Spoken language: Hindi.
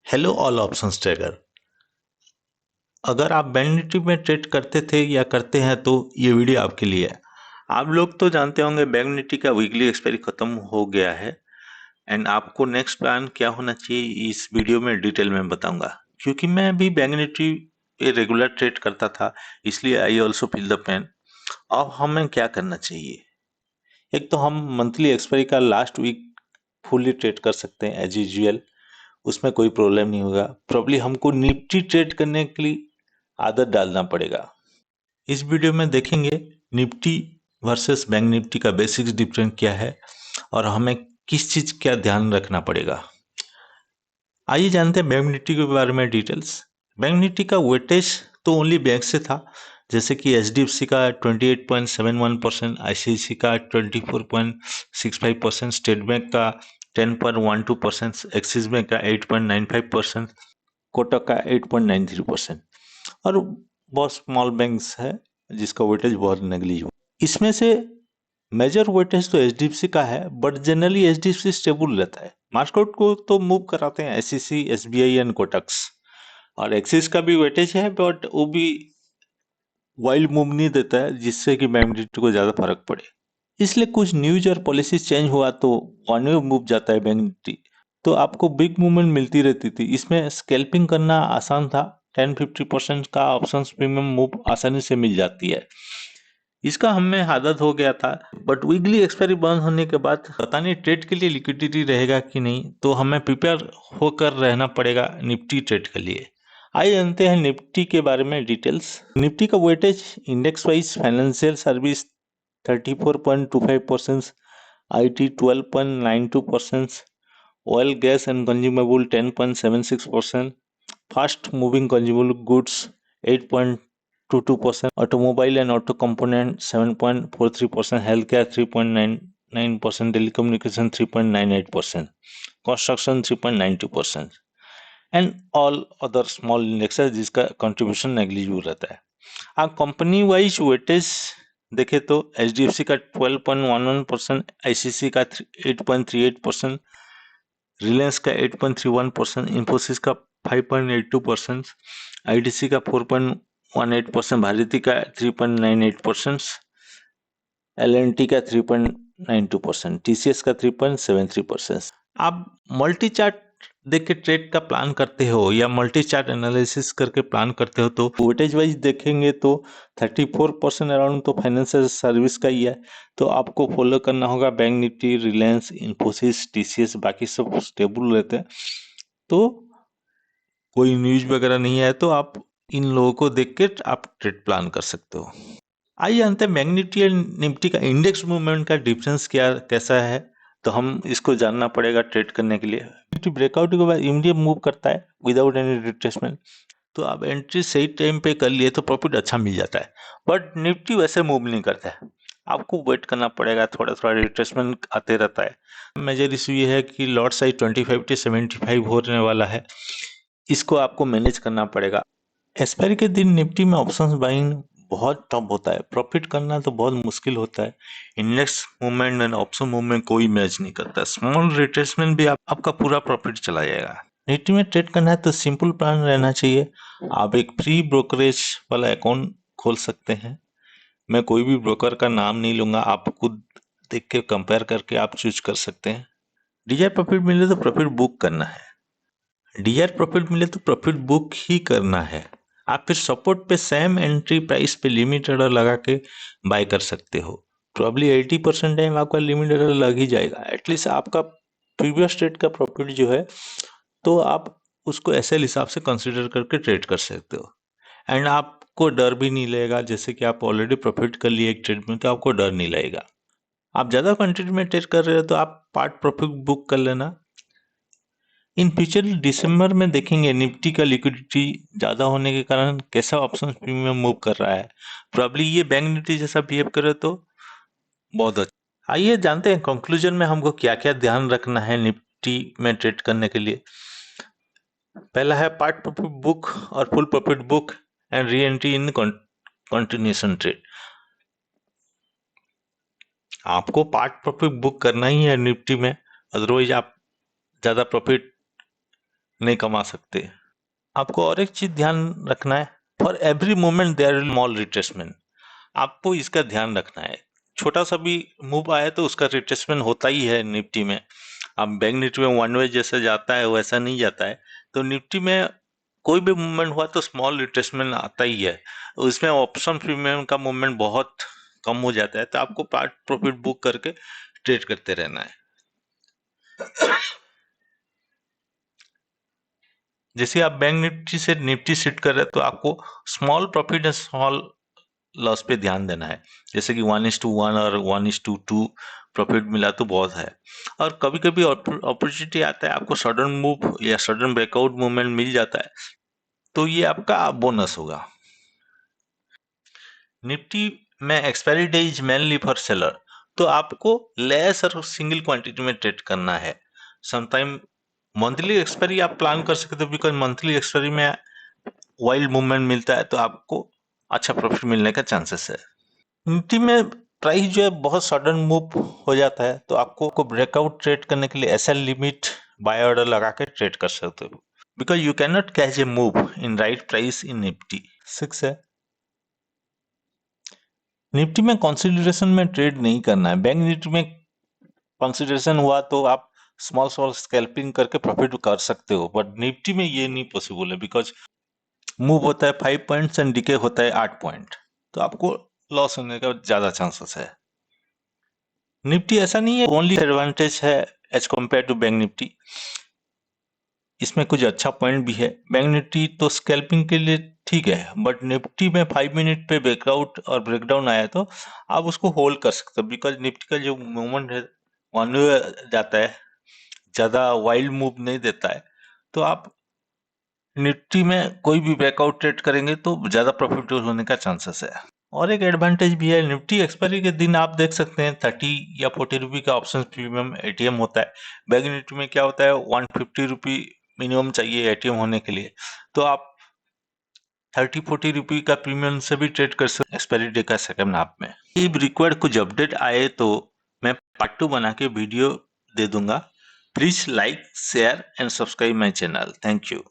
Hello all options trader. अगर आप बैंक निफ्टी में ट्रेड करते थे या करते हैं तो ये वीडियो आपके लिए है। आप लोग तो जानते होंगे बैंक निफ्टी का वीकली एक्सपायरी खत्म हो गया है एंड आपको नेक्स्ट प्लान क्या होना चाहिए इस वीडियो में डिटेल में बताऊंगा। क्योंकि मैं भी बैंक निफ्टी पे रेगुलर ट्रेड करता था, इसलिए I also feel the pain. अब हमें क्या करना चाहिए? एक तो हम मंथली एक्सपायरी का लास्ट वीक फुल्ली ट्रेड कर सकते हैं एज यूजुअल, उसमें कोई प्रॉब्लम नहीं होगा। प्रॉब्ली हमको निफ्टी ट्रेड करने के लिए आदत डालना पड़ेगा। इस वीडियो में देखेंगे निफ्टी वर्सेस बैंक निफ्टी का बेसिक्स डिफरेंस क्या है और हमें किस चीज का ध्यान रखना पड़ेगा। आइए जानते हैं बैंक निफ्टी के बारे में डिटेल्स। बैंक निफ्टी का वेटेज तो ओनली बैंक से था, जैसे कि एचडीएफसी का 28.71%, आईसीआईसी का 24.65%, स्टेट बैंक का 10.12%, एक्सिस बैंक का 8.95%, कोटक का 8.93% और बहुत स्मॉल बैंक्स है जिसका वेटेज बहुत नेग्लिजिबल। इसमें से मेजर वेटेज तो एचडीएफसी का है, बट जनरली एचडीएफसी स्टेबल रहता है। मार्केट को तो मूव कराते हैं एससीसी, एसबीआई एंड कोटक्स, और एक्सिस का भी वेटेज है बट वो भी वाइल्ड मूव नहीं देता है जिससे कि बैंक निफ्टी को ज्यादा फर्क पड़े। इसलिए कुछ न्यूज और पॉलिसी चेंज हुआ तो वन वे मूव जाता है बैंक निफ्टी, तो आपको बिग मूवमेंट मिलती रहती थी। इसमें स्कैल्पिंग करना आसान था, 10-50% का ऑप्शन प्रीमियम मूव आसानी से मिल जाती है। इसका हमें आदत हो गया था, बट वीकली एक्सपायरी बंद होने के बाद पता नहीं ट्रेड के लिए लिक्विडिटी रहेगा कि नहीं, तो हमें प्रिपेयर होकर रहना पड़ेगा निफ्टी ट्रेड के लिए। आइए जानते हैं निफ्टी के बारे में डिटेल्स। निफ्टी का weightage index wise financial service 34.25%, IT 12.92%, oil, gas and consumable 10.76%, fast moving consumable goods 8.22%, automobile and auto component 7.43%, healthcare 3.99%, telecommunication 3.98%, construction 3.92% and all other small indexes जिसका कंट्रीब्यूशन नेग्लिजिबल रहता है। आप कंपनी वाइज वेटेज देखे तो एचडीएफसी का 12.11%, आईसीसी का 8.38%, रिलायंस का 8.31%, इंफोसिस का 5.82%, आईटीसी का 4.18%, भारती का 3.98%, एलएनटी का 3.92%, टीसीएस का 3.73%। आप मल्टी चार्ट देख के ट्रेड का प्लान करते हो या मल्टी चार्ट एनालिसिस करके प्लान करते हो तो वेटेज वाइज देखेंगे तो 34% अराउंड तो फाइनेंशियल सर्विस का ही है। तो आपको फॉलो करना होगा bank Nifty, Reliance, Infosys, TCS, बाकी सब स्टेबल रहते हैं। तो कोई न्यूज वगैरह नहीं है तो आप इन लोगों को देख के आप ट्रेड प्लान कर सकते हो। आइए जानते हैं बैंक निफ्टी और निफ्टी का इंडेक्स मूवमेंट का डिफरेंस क्या कैसा है। तो हम इसको जानना पड़ेगा ट्रेड करने के लिए। निफ्टी ब्रेकआउट के बाद इमीडिएट मूव करता है विदाउट एनी रिट्रेसमेंट, तो आप एंट्री सही टाइम पे कर लिए तो प्रॉफिट अच्छा मिल जाता है। बट निफ्टी वैसे मूव नहीं करता है, आपको वेट करना पड़ेगा, थोड़ा थोड़ा रिट्रेसमेंट आते रहता है। मेजर इशू ये है कि लॉट साइज 25 से 75 होने वाला है, इसको आपको मैनेज करना पड़ेगा। एक्सपायरी के दिन निफ्टी में ऑप्शंस बाइंग बहुत टफ होता है, प्रॉफिट करना तो बहुत मुश्किल होता है। Index movement and option movement कोई मैच नहीं करता, स्मॉल रिट्रेसमेंट भी आपका पूरा प्रॉफिट चला जाएगा। निफ्टी में ट्रेड करना है तो सिंपल प्लान रहना चाहिए। आप एक फ्री ब्रोकरेज वाला अकाउंट खोल सकते हैं। मैं कोई भी ब्रोकर का नाम नहीं लूंगा, आप खुद देख के कंपेयर करके आप चूज कर सकते हैं। डिजायर प्रॉफिट मिले तो प्रॉफिट बुक करना है, डिजायर प्रॉफिट मिले तो प्रॉफिट बुक ही करना है। आप फिर सपोर्ट पे सेम एंट्री प्राइस पे लिमिट ऑर्डर लगा के बाय कर सकते हो। प्रॉब्ली 80% टाइम आपका लिमिट ऑर्डर लग ही जाएगा, एटलीस्ट आपका प्रीवियस ट्रेड का प्रॉफिट जो है तो आप उसको ऐसे हिसाब से कंसिडर करके ट्रेड कर सकते हो। एंड आपको डर भी नहीं लगेगा, जैसे कि आप ऑलरेडी प्रॉफिट कर लिए एक ट्रेड में तो आपको डर नहीं लगेगा। आप ज़्यादा क्वांटिटी में ट्रेड कर रहे हो तो आप पार्ट प्रॉफिट बुक कर लेना। इन फ्यूचर दिसंबर में देखेंगे निफ्टी का लिक्विडिटी ज़्यादा होने के कारण कैसा ऑप्शन प्रीमियम मूव कर रहा है। प्रॉब्ली ये बैंक निफ्टी जैसा बिहेव करे तो बहुत अच्छा। आइए जानते हैं कंक्लूजन में हमको क्या क्या ध्यान रखना है निफ्टी में ट्रेड करने के लिए। पहला है पार्ट प्रॉफिट बुक और full profit book and re entry in continuation trade. आपको पार्ट प्रॉफिट बुक करना ही है निफ्टी में, अदरवाइज आप ज़्यादा प्रॉफिट नहीं कमा सकते। आपको और एक चीज ध्यान रखना है, for every moment there will small retracement. आपको इसका ध्यान रखना है, छोटा सा भी मूव आया तो उसका रिट्रेसमेंट होता ही है निफ्टी में। अब बैंक निफ्टी में वन वे जैसे जाता है वैसा नहीं जाता है, तो निफ्टी में कोई भी मूवमेंट हुआ तो स्मॉल रिट्रेसमेंट आता ही है। उसमें ऑप्शन प्रीमियम का मूवमेंट बहुत कम हो जाता है, तो आपको पार्ट प्रॉफिट बुक करके ट्रेड करते रहना है। जैसे आप बैंक निफ्टी से निफ्टी शिफ्ट कर रहे हैं तो आपको small profit and small loss पे ध्यान देना है। जैसे कि 1:1 और 1:2 प्रॉफिट मिला तो बहुत है। और कभी कभी अपॉर्चुनिटी आता है, आपको सडन मूव या सडन ब्रेकआउट मूवमेंट मिल जाता है, तो ये आपका बोनस होगा। निफ्टी में expiry days is mainly for seller, तो आपको लेस और सिंगल क्वांटिटी में ट्रेड करना है। समटाइम मंथली एक्सपायरी आप प्लान कर सकते हो, बिकॉज मंथली एक्सपायरी में वाइल्ड मूवमेंट मिलता है तो आपको अच्छा प्रॉफिट मिलने का चांसेस है। निफ्टी में प्राइस जो है बहुत सडन मूव हो जाता है, तो आपको ब्रेकआउट ट्रेड करने के लिए एसएल लिमिट बाय ऑर्डर लगा के ट्रेड कर सकते हो, because you can not catch a move in right price in Nifty. 6 है। निफ्टी में कंसिडरेशन में ट्रेड नहीं करना है। बैंक निफ्टी में कंसिडरेशन हुआ तो आप स्मॉल स्मॉल स्कैल्पिंग करके प्रॉफिट कर सकते हो, बट निफ्टी में ये नहीं पॉसिबल है, बिकॉज मूव होता है 5 पॉइंट्स एंड डिके होता है 8 पॉइंट, तो आपको लॉस होने का ज्यादा चांसेस है। निफ्टी ऐसा नहीं है ओनली एडवांटेज है as compare to bank Nifty, इसमें कुछ अच्छा पॉइंट भी है। बैंक निफ्टी तो स्कैल्पिंग के लिए ठीक है, बट निफ्टी में 5 मिनट पे ब्रेकआउट और ब्रेकडाउन आया तो आप उसको होल्ड कर सकते हो, बिकॉज निफ्टी का जो मूवमेंट है वन वे जाता है, ज्यादा वाइल्ड मूव नहीं देता है, तो आप निफ्टी में कोई भी ब्रेकआउट ट्रेड करेंगे तो ज्यादा प्रॉफिट होने का चांसेस है। और एक एडवांटेज भी है, निफ्टी एक्सपायरी के दिन आप देख सकते हैं 30 या 40 रुपी का ऑप्शन प्रीमियम एटीएम होता है। बैंक निफ्टी में क्या होता है 150 रुपी मिनिमम चाहिए एटीएम होने के लिए, तो आप 30-40 रुपी का प्रीमियम से भी ट्रेड कर सकते एक्सपायरी डे का सेकंड हाफ में। ये रिक्वायर्ड कुछ अपडेट आए तो मैं पार्ट 2 बना के वीडियो दे दूंगा। Please like share and subscribe my channel. Thank you.